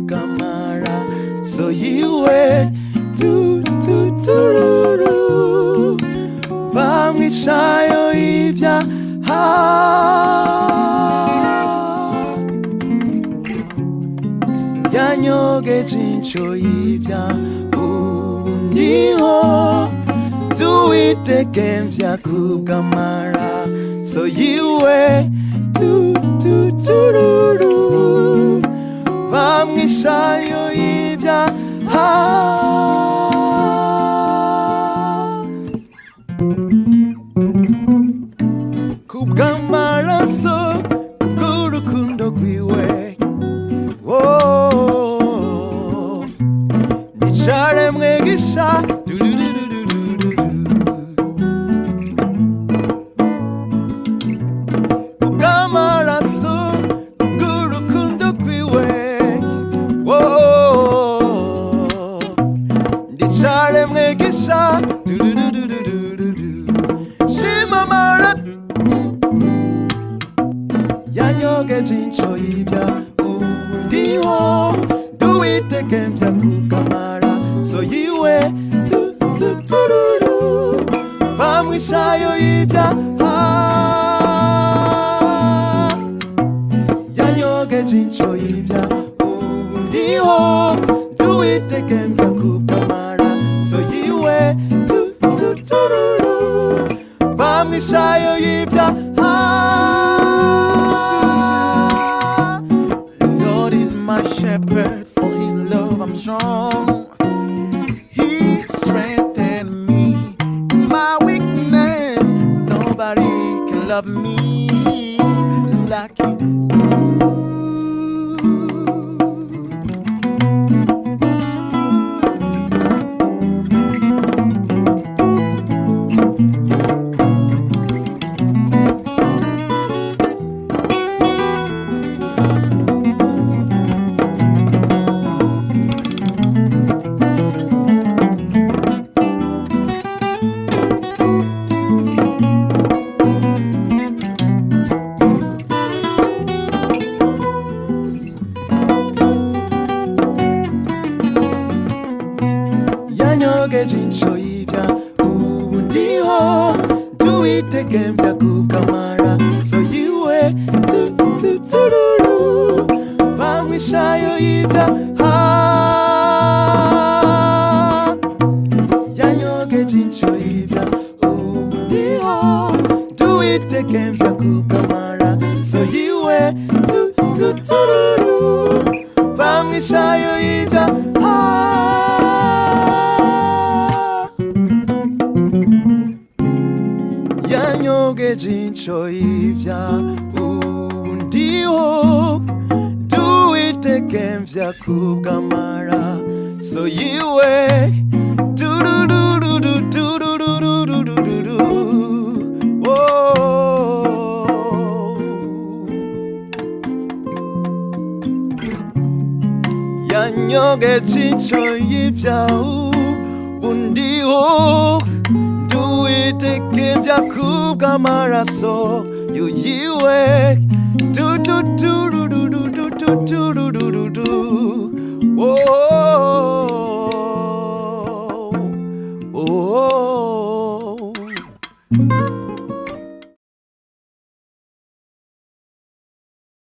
kukamara so yiwe tururu bamwishayo ibyaha yanyogeje inco y'ibyaha ubu ndiho tuwitekemvya kukamara so yiwe tururu bamwishayo ibyaha kubw'amaraso bw'urukundo rwiwe nicaremwe gisha kubw'amaraso bw'urukundo rwiwe nicaremwe gisha shimamara yanyogeje inco y'ibyaha ubu ndiho tuwitekemvya kukamara so yiwe tururu bamwishayo y'ibyaha yanyogeje inco y'ibyaha ubu ndiho tuwitekemvya kukamara so yiwe tururu bamwishayo y'ibyaha. My shepherd, for his love I'm strong. He strengthened me in my weakness. Nobody can love me like he yanyogeje inco y'ibyaha ubu ndiho tuwitekemvya kukamara so yiwe tururu bamwishayo y'ibyaha yanyogeje inco y'ibyaha ubu ndiho tuwitekemvya kukamara so yiwe tururu bamwishayo y'ibyaha yanyogeje inco y'ibyaha ubu ndiho tuwitekemvya kukamara so yiwe tururu yanyogeje inco y'ibyaha ubu ndiho tuwitekemvya kubw'amaraso yiwe tururu